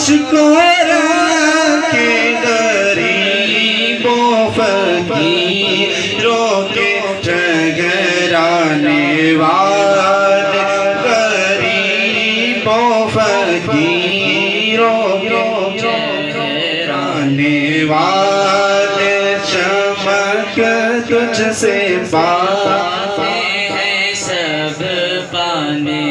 کو رکھے غریبوں فقیروں کے ٹھہرانے والے، غریبوں فقیروں کے ٹھہرانے والے، چمک تجھ سے باتیں ہیں سب پانے